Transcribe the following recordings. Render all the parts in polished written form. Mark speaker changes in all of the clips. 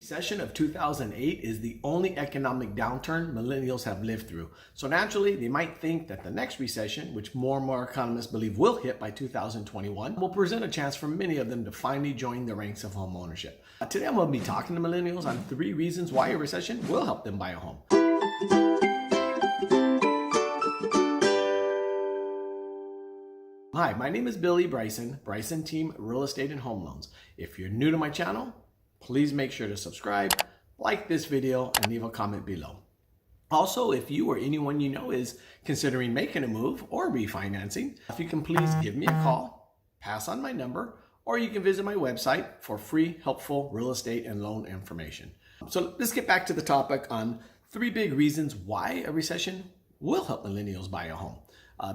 Speaker 1: Recession of 2008 is the only economic downturn millennials have lived through. So naturally, they might think that the next recession, which more and more economists believe will hit by 2021, will present a chance for many of them to finally join the ranks of home ownership. Today, I'm going to be talking to millennials on 3 reasons why a recession will help them buy a home. Hi, my name is Billy Bryson, Bryson Team Real Estate and Home Loans. If you're new to my channel, please make sure to subscribe, like this video, and leave a comment below. Also, if you or anyone you know is considering making a move or refinancing, if you can please give me a call, pass on my number, or you can visit my website for free, helpful real estate and loan information. So let's get back to the topic on 3 big reasons why a recession will help millennials buy a home.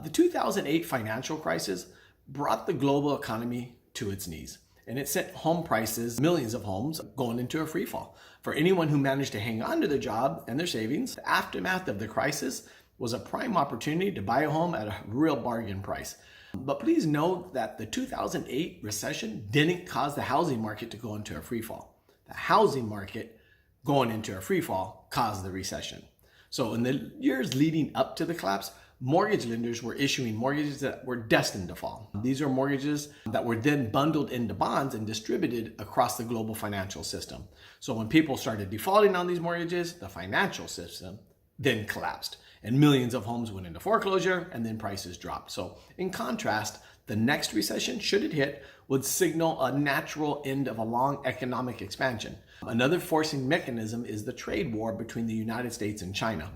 Speaker 1: The 2008 financial crisis brought the global economy to its knees. And it sent home prices, millions of homes, going into a free fall. For anyone who managed to hang on to their job and their savings, the aftermath of the crisis was a prime opportunity to buy a home at a real bargain price. But please note that the 2008 recession didn't cause the housing market to go into a free fall. The housing market going into a free fall caused the recession. So in the years leading up to the collapse, mortgage lenders were issuing mortgages that were destined to fall. These are mortgages that were then bundled into bonds and distributed across the global financial system. So when people started defaulting on these mortgages, the financial system then collapsed and millions of homes went into foreclosure and then prices dropped. So in contrast, the next recession, should it hit, would signal a natural end of a long economic expansion. Another forcing mechanism is the trade war between the United States and China.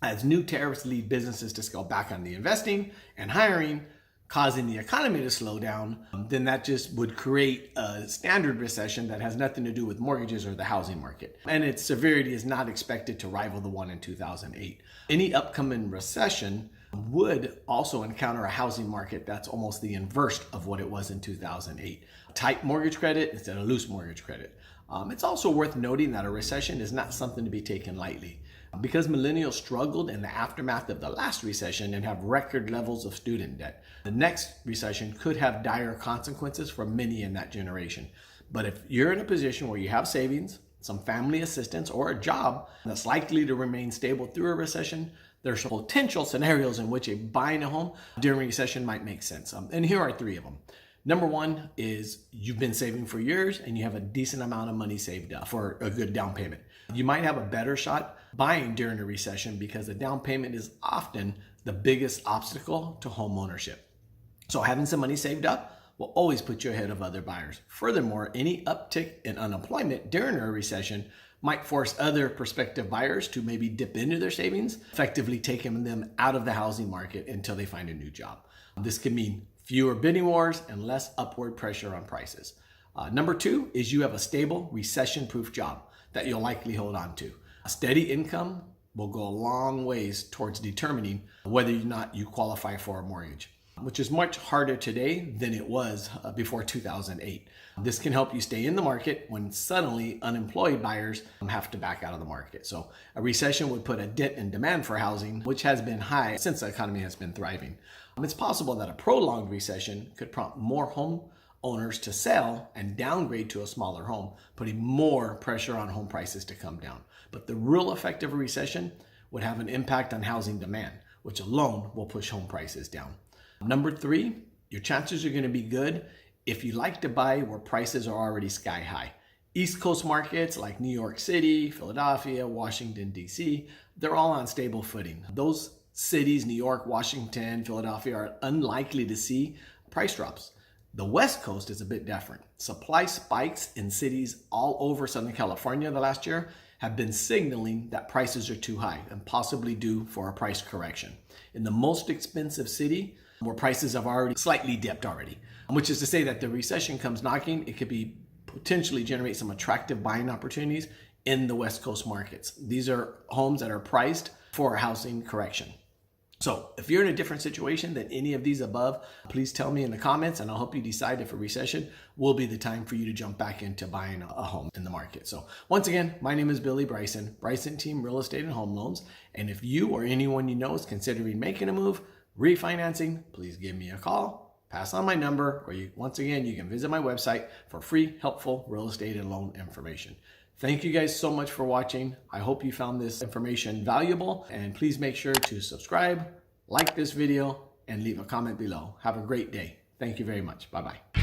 Speaker 1: As new tariffs lead businesses to scale back on the investing and hiring, causing the economy to slow down, then that just would create a standard recession that has nothing to do with mortgages or the housing market. And its severity is not expected to rival the one in 2008. Any upcoming recession would also encounter a housing market that's almost the inverse of what it was in 2008. Tight mortgage credit instead of loose mortgage credit. It's also worth noting that a recession is not something to be taken lightly. Because millennials struggled in the aftermath of the last recession and have record levels of student debt, the next recession could have dire consequences for many in that generation. But if you're in a position where you have savings, some family assistance, or a job that's likely to remain stable through a recession, there's potential scenarios in which buying a home during a recession might make sense. And here are 3 of them. Number 1 is you've been saving for years and you have a decent amount of money saved up for a good down payment. You might have a better shot buying during a recession because the down payment is often the biggest obstacle to home ownership. So having some money saved up will always put you ahead of other buyers. Furthermore, any uptick in unemployment during a recession might force other prospective buyers to maybe dip into their savings, effectively taking them out of the housing market until they find a new job. This could mean fewer bidding wars and less upward pressure on prices. Number 2 is you have a stable, recession-proof job that you'll likely hold on to. A steady income will go a long ways towards determining whether or not you qualify for a mortgage, which is much harder today than it was before 2008. This can help you stay in the market when suddenly unemployed buyers have to back out of the market. So a recession would put a dent in demand for housing, which has been high since the economy has been thriving. It's possible that a prolonged recession could prompt more home owners to sell and downgrade to a smaller home, putting more pressure on home prices to come down. But the real effect of a recession would have an impact on housing demand, which alone will push home prices down. Number 3, your chances are going to be good if you like to buy where prices are already sky high. East Coast markets like New York City, Philadelphia, Washington, D.C., they're all on stable footing. Those cities, New York, Washington, Philadelphia, are unlikely to see price drops. The West Coast is a bit different. Supply spikes in cities all over Southern California the last year have been signaling that prices are too high and possibly due for a price correction. In the most expensive city, where prices have already slightly dipped already, which is to say that the recession comes knocking, it could be potentially generate some attractive buying opportunities in the West Coast markets. These are homes that are priced for a housing correction. So if you're in a different situation than any of these above, please tell me in the comments and I'll help you decide if a recession will be the time for you to jump back into buying a home in the market. So once again, my name is Billy Bryson, Bryson Team Real Estate and Home Loans. And if you or anyone you know is considering making a move, refinancing, please give me a call, pass on my number, or once again, you can visit my website for free, helpful real estate and loan information. Thank you guys so much for watching. I hope you found this information valuable, and please make sure to subscribe, like this video, and leave a comment below. Have a great day. Thank you very much. Bye-bye.